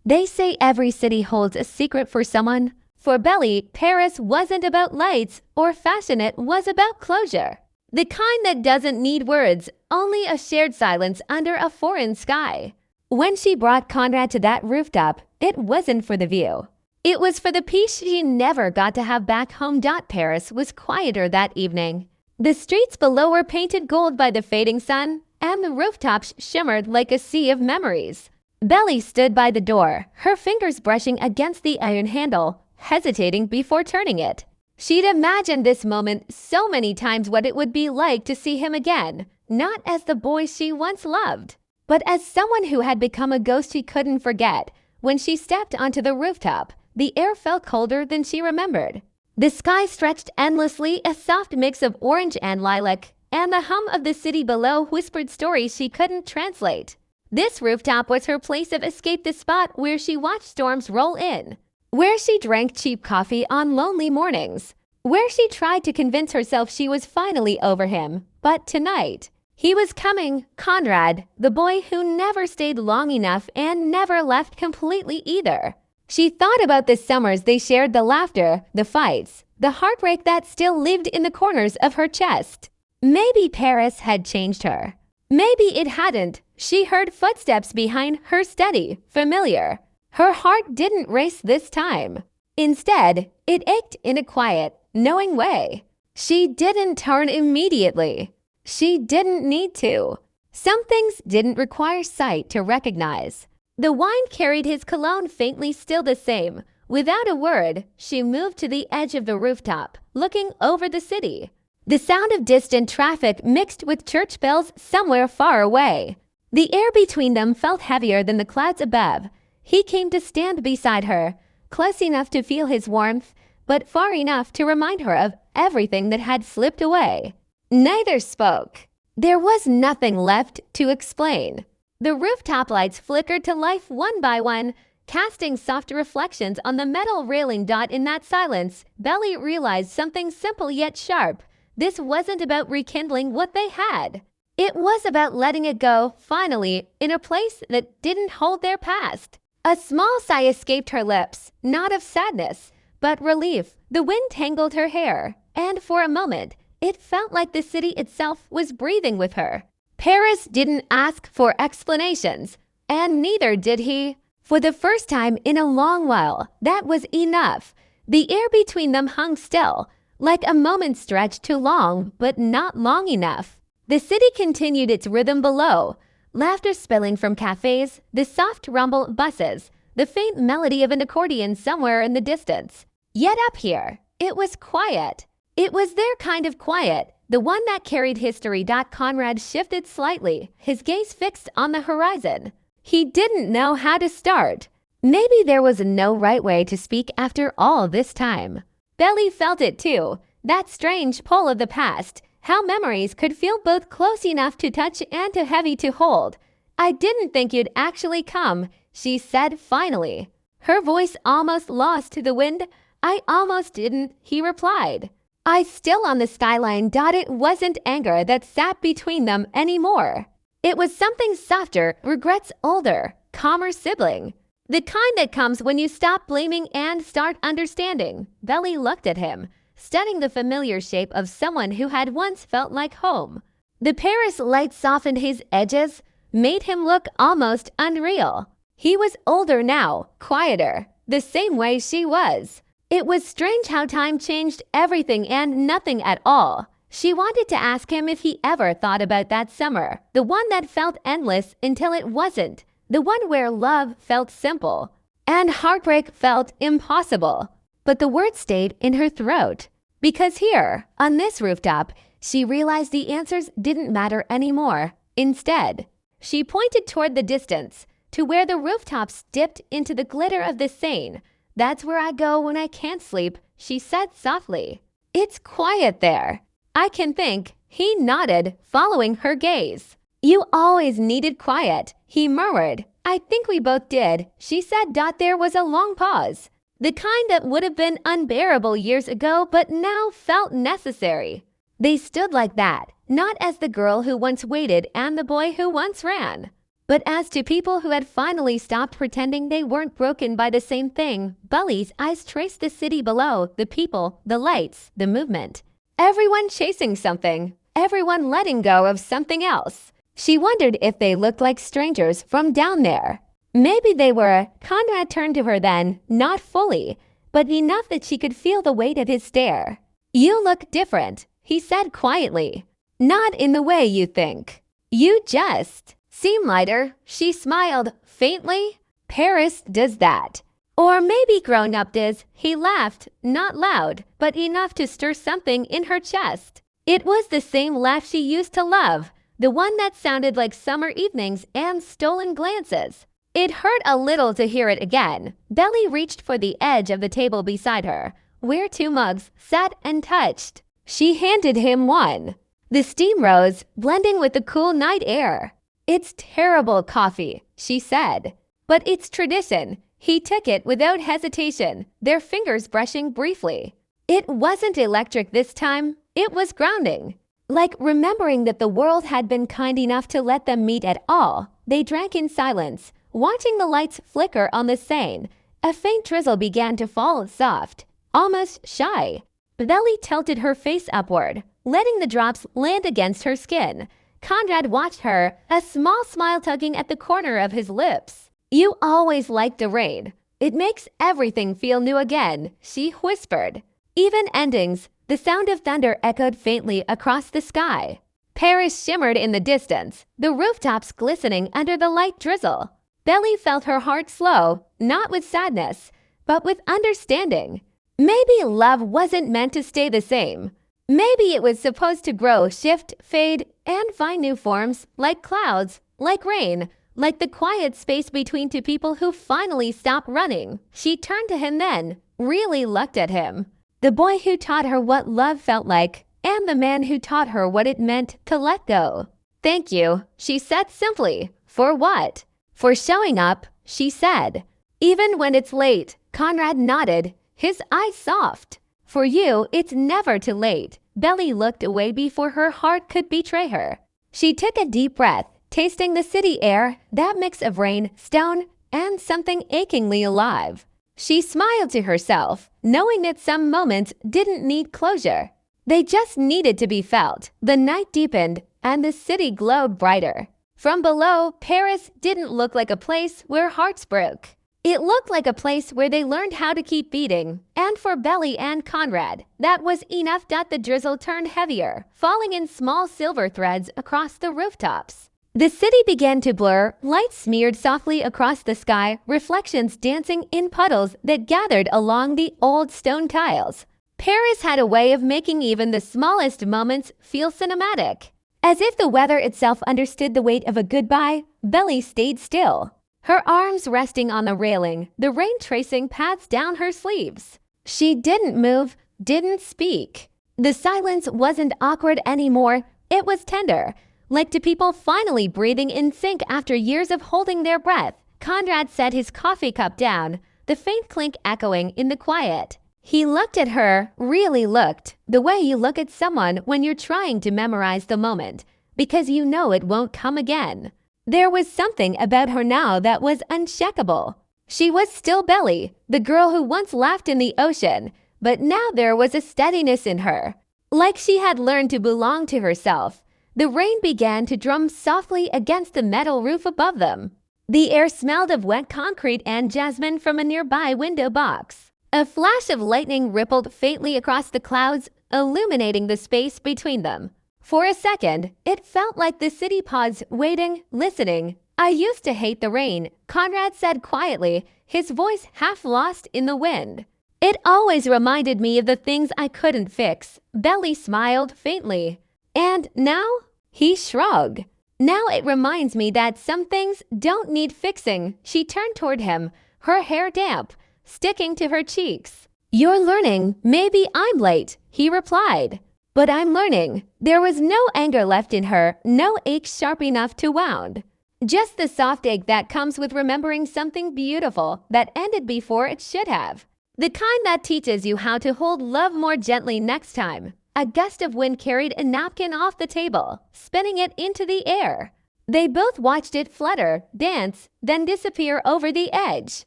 They say every city holds a secret for someone. For Belly, Paris wasn't about lights or fashion, it was about closure. The kind that doesn't need words, only a shared silence under a foreign sky. When she brought Conrad to that rooftop, it wasn't for the view. It was for the peace she never got to have back home. Paris was quieter that evening. The streets below were painted gold by the fading sun, and the rooftops shimmered like a sea of memories. Belly stood by the door, her fingers brushing against the iron handle, hesitating before turning it. She'd imagined this moment so many times, what it would be like to see him again, not as the boy she once loved, but as someone who had become a ghost she couldn't forget. When she stepped onto the rooftop, the air felt colder than she remembered. The sky stretched endlessly, a soft mix of orange and lilac, and the hum of the city below whispered stories she couldn't translate. This rooftop was her place of escape, the spot where she watched storms roll in, where she drank cheap coffee on lonely mornings, where she tried to convince herself she was finally over him. But tonight, he was coming. Conrad, the boy who never stayed long enough and never left completely either. She thought about the summers they shared, the laughter, the fights, the heartbreak that still lived in the corners of her chest. Maybe Paris had changed her. Maybe it hadn't. She heard footsteps behind her, steady, familiar. Her heart didn't race this time. Instead, it ached in a quiet, knowing way. She didn't turn immediately. She didn't need to. Some things didn't require sight to recognize. The wine carried his cologne faintly, still the same. Without a word, she moved to the edge of the rooftop, looking over the city. The sound of distant traffic mixed with church bells somewhere far away. The air between them felt heavier than the clouds above. He came to stand beside her, close enough to feel his warmth, but far enough to remind her of everything that had slipped away. Neither spoke. There was nothing left to explain. The rooftop lights flickered to life one by one, casting soft reflections on the metal railing. In that silence, Belly realized something simple yet sharp. This wasn't about rekindling what they had. It was about letting it go, finally, in a place that didn't hold their past. A small sigh escaped her lips, not of sadness, but relief. The wind tangled her hair, and for a moment, it felt like the city itself was breathing with her. Paris didn't ask for explanations, and neither did he. For the first time in a long while, that was enough. The air between them hung still, like a moment stretched too long, but not long enough. The city continued its rhythm below, laughter spilling from cafes, the soft rumble of buses, the faint melody of an accordion somewhere in the distance. Yet up here, it was quiet. It was their kind of quiet, the one that carried history. Conrad shifted slightly, his gaze fixed on the horizon. He didn't know how to start. Maybe there was no right way to speak after all this time. Belly felt it too, that strange pull of the past, how memories could feel both close enough to touch and too heavy to hold. "I didn't think you'd actually come," she said finally, her voice almost lost to the wind. "I almost didn't," he replied. Eyes still on the skyline. It wasn't anger that sat between them anymore. It was something softer, regret's older, calmer sibling. The kind that comes when you stop blaming and start understanding. Belly looked at him, studying the familiar shape of someone who had once felt like home. The Paris light softened his edges, made him look almost unreal. He was older now, quieter, the same way she was. It was strange how time changed everything and nothing at all. She wanted to ask him if he ever thought about that summer, the one that felt endless until it wasn't, the one where love felt simple and heartbreak felt impossible. But the words stayed in her throat, because here, on this rooftop, she realized the answers didn't matter anymore. Instead, she pointed toward the distance, to where the rooftops dipped into the glitter of the Seine. "That's where I go when I can't sleep," she said softly. "It's quiet there. I can think." He nodded, following her gaze. "You always needed quiet," he murmured. "I think we both did," she said. There was a long pause, the kind that would have been unbearable years ago but now felt necessary. They stood like that, not as the girl who once waited and the boy who once ran, But as to people who had finally stopped pretending they weren't broken by the same thing, Belly's eyes traced the city below, the people, the lights, the movement. Everyone chasing something, everyone letting go of something else. She wondered if they looked like strangers from down there. Maybe they were. Conrad turned to her then, not fully, but enough that she could feel the weight of his stare. "You look different," he said quietly. "Not in the way you think. You just seem lighter." She smiled faintly. "Paris does that. Or maybe grown up does." He laughed, not loud, but enough to stir something in her chest. It was the same laugh she used to love, the one that sounded like summer evenings and stolen glances. It hurt a little to hear it again. Belly reached for the edge of the table beside her, where two mugs sat untouched. She handed him one. The steam rose, blending with the cool night air. "It's terrible coffee," she said, "but it's tradition." He took it without hesitation, their fingers brushing briefly. It wasn't electric this time. It was grounding. Like remembering that the world had been kind enough to let them meet at all. They drank in silence, watching the lights flicker on the Seine. A faint drizzle began to fall, soft, almost shy. Belly tilted her face upward, letting the drops land against her skin. Conrad watched her, a small smile tugging at the corner of his lips. "You always liked the rain. It makes everything feel new again," she whispered. Even endings. The sound of thunder echoed faintly across the sky. Paris shimmered in the distance, the rooftops glistening under the light drizzle. Belly felt her heart slow, not with sadness, but with understanding. Maybe love wasn't meant to stay the same. Maybe it was supposed to grow, shift, fade, and find new forms, like clouds, like rain, like the quiet space between two people who finally stopped running. She turned to him then, really looked at him. The boy who taught her what love felt like, and the man who taught her what it meant to let go. "Thank you," she said simply. "For what?" "For showing up," she said. "Even when it's late." Conrad nodded, his eyes soft. "For you, it's never too late." Belly looked away before her heart could betray her. She took a deep breath, tasting the city air, that mix of rain, stone, and something achingly alive. She smiled to herself, knowing that some moments didn't need closure. They just needed to be felt. The night deepened, and the city glowed brighter. From below, Paris didn't look like a place where hearts broke. It looked like a place where they learned how to keep beating. And for Belly and Conrad, that was enough. The drizzle turned heavier, falling in small silver threads across the rooftops. The city began to blur, lights smeared softly across the sky, reflections dancing in puddles that gathered along the old stone tiles. Paris had a way of making even the smallest moments feel cinematic. As if the weather itself understood the weight of a goodbye, Belly stayed still, her arms resting on the railing, the rain tracing paths down her sleeves. She didn't move, didn't speak. The silence wasn't awkward anymore, it was tender. Like two people finally breathing in sync after years of holding their breath. Conrad set his coffee cup down, the faint clink echoing in the quiet. He looked at her, really looked, the way you look at someone when you're trying to memorize the moment, because you know it won't come again. There was something about her now that was unshakable. She was still Belly, the girl who once laughed in the ocean, but now there was a steadiness in her, like she had learned to belong to herself. The rain began to drum softly against the metal roof above them. The air smelled of wet concrete and jasmine from a nearby window box. A flash of lightning rippled faintly across the clouds, illuminating the space between them. For a second, it felt like the city paused, waiting, listening. "I used to hate the rain," Conrad said quietly, his voice half lost in the wind. "It always reminded me of the things I couldn't fix." Belly smiled faintly. "And now?" He shrugged. "Now it reminds me that some things don't need fixing." She turned toward him, her hair damp, sticking to her cheeks. "You're learning. Maybe I'm late," he replied. "But I'm learning." There was no anger left in her, no ache sharp enough to wound. Just the soft ache that comes with remembering something beautiful that ended before it should have. The kind that teaches you how to hold love more gently next time. A gust of wind carried a napkin off the table, spinning it into the air. They both watched it flutter, dance, then disappear over the edge.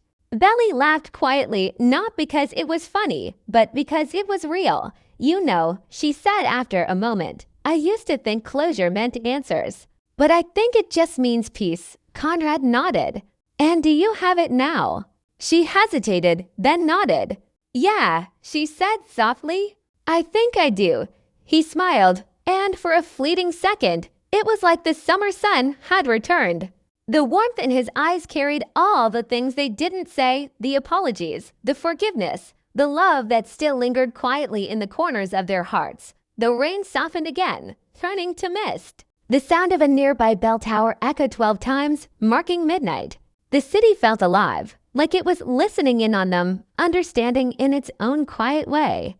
Belly laughed quietly, not because it was funny, but because it was real. You know, she said after a moment, I used to think closure meant answers. But I think it just means peace. Conrad nodded. And do you have it now? She hesitated, then nodded. Yeah, she said softly. I think I do. He smiled, and for a fleeting second, it was like the summer sun had returned. The warmth in his eyes carried all the things they didn't say, the apologies, the forgiveness, the love that still lingered quietly in the corners of their hearts. The rain softened again, turning to mist. The sound of a nearby bell tower echoed 12 times, marking midnight. The city felt alive, like it was listening in on them, understanding in its own quiet way.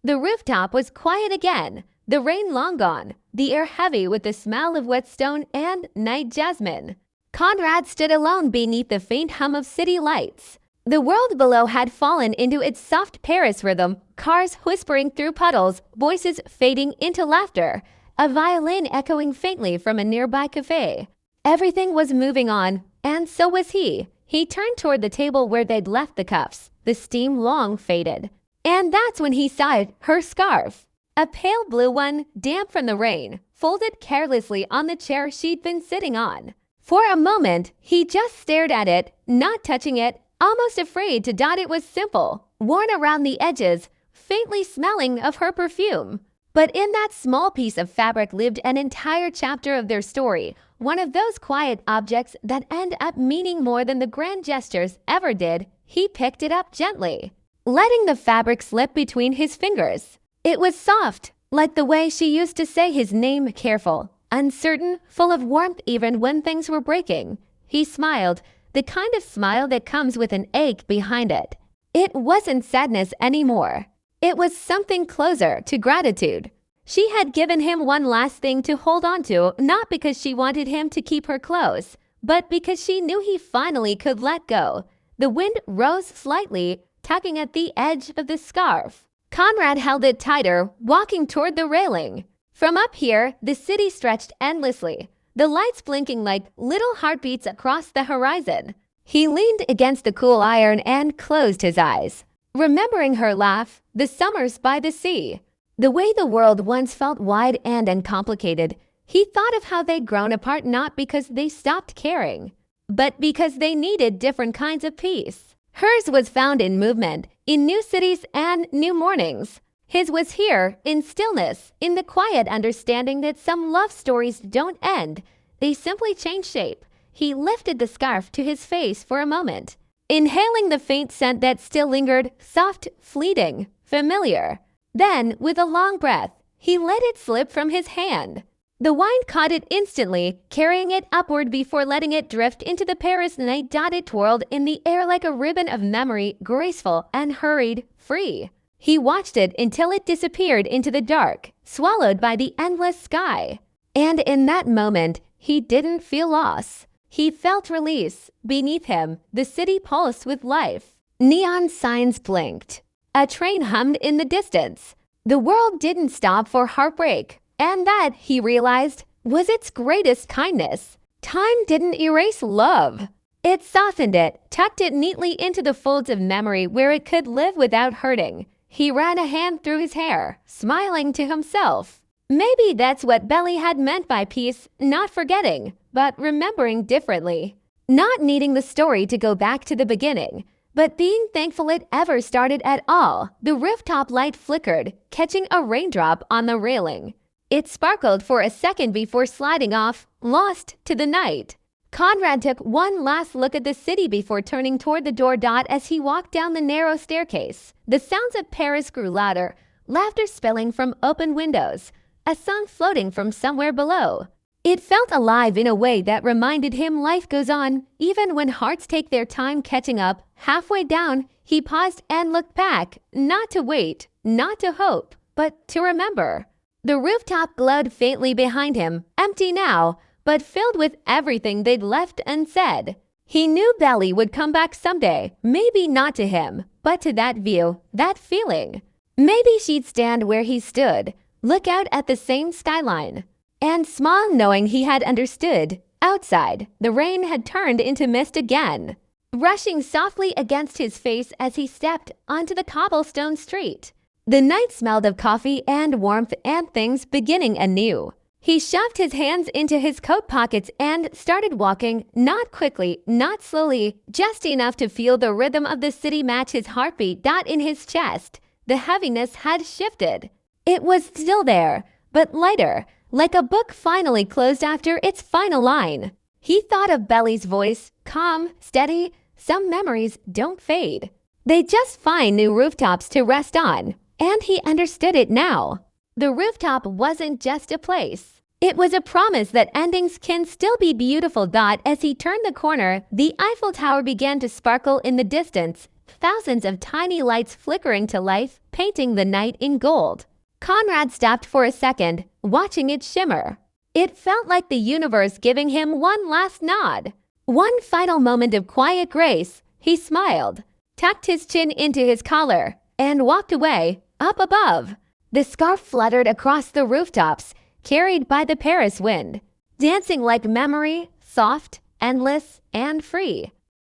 The rooftop was quiet again, the rain long gone, the air heavy with the smell of wet stone and night jasmine. Conrad stood alone beneath the faint hum of city lights. The world below had fallen into its soft Paris rhythm, cars whispering through puddles, voices fading into laughter, a violin echoing faintly from a nearby cafe. Everything was moving on, and so was he. He turned toward the table where they'd left the cups. The steam long faded. And that's when he saw it, her scarf. A pale blue one, damp from the rain, folded carelessly on the chair she'd been sitting on. For a moment, he just stared at it, not touching it, almost afraid to doubt it was simple, worn around the edges, faintly smelling of her perfume. But in that small piece of fabric lived an entire chapter of their story, one of those quiet objects that end up meaning more than the grand gestures ever did. He picked it up gently, letting the fabric slip between his fingers. It was soft, like the way she used to say his name, careful, uncertain, full of warmth even when things were breaking. He smiled, the kind of smile that comes with an ache behind it. It wasn't sadness anymore. It was something closer to gratitude. She had given him one last thing to hold on to, not because she wanted him to keep her close, but because she knew he finally could let go. The wind rose slightly, tugging at the edge of the scarf. Conrad held it tighter, walking toward the railing. From up here, the city stretched endlessly, the lights blinking like little heartbeats across the horizon. He leaned against the cool iron and closed his eyes, remembering her laugh, the summers by the sea, the way the world once felt wide and uncomplicated. He thought of how they'd grown apart not because they stopped caring, but because they needed different kinds of peace. Hers was found in movement, in new cities and new mornings. His was here, in stillness, in the quiet understanding that some love stories don't end. They simply change shape. He lifted the scarf to his face for a moment, inhaling the faint scent that still lingered, soft, fleeting, familiar. Then, with a long breath, he let it slip from his hand. The wine caught it instantly, carrying it upward before letting it drift into the Paris night. It twirled in the air like a ribbon of memory, graceful and hurried, free. He watched it until it disappeared into the dark, swallowed by the endless sky. And in that moment, he didn't feel loss. He felt release. Beneath him, the city pulsed with life. Neon signs blinked. A train hummed in the distance. The world didn't stop for heartbreak. And that, he realized, was its greatest kindness. Time didn't erase love. It softened it, tucked it neatly into the folds of memory where it could live without hurting. He ran a hand through his hair, smiling to himself. Maybe that's what Belly had meant by peace, not forgetting, but remembering differently. Not needing the story to go back to the beginning, but being thankful it ever started at all. The rooftop light flickered, catching a raindrop on the railing. It sparkled for a second before sliding off, lost to the night. Conrad took one last look at the city before turning toward the door. As he walked down the narrow staircase, the sounds of Paris grew louder, laughter spilling from open windows, a song floating from somewhere below. It felt alive in a way that reminded him life goes on, even when hearts take their time catching up. Halfway down, he paused and looked back, not to wait, not to hope, but to remember. The rooftop glowed faintly behind him, empty now, but filled with everything they'd left unsaid. He knew Belly would come back someday, maybe not to him, but to that view, that feeling. Maybe she'd stand where he stood, look out at the same skyline, and smile knowing he had understood. Outside, the rain had turned into mist again, rushing softly against his face as he stepped onto the cobblestone street. The night smelled of coffee and warmth and things beginning anew. He shoved his hands into his coat pockets and started walking, not quickly, not slowly, just enough to feel the rhythm of the city match his heartbeat in his chest. The heaviness had shifted. It was still there, but lighter, like a book finally closed after its final line. He thought of Belly's voice, calm, steady. Some memories don't fade. They just find new rooftops to rest on, and he understood it now. The rooftop wasn't just a place. It was a promise that endings can still be beautiful. As he turned the corner, the Eiffel Tower began to sparkle in the distance, thousands of tiny lights flickering to life, painting the night in gold. Conrad stopped for a second, watching it shimmer. It felt like the universe giving him one last nod. One final moment of quiet grace. He smiled, tucked his chin into his collar, and walked away, up above. The scarf fluttered across the rooftops, carried by the Paris wind, dancing like memory, soft, endless, and free.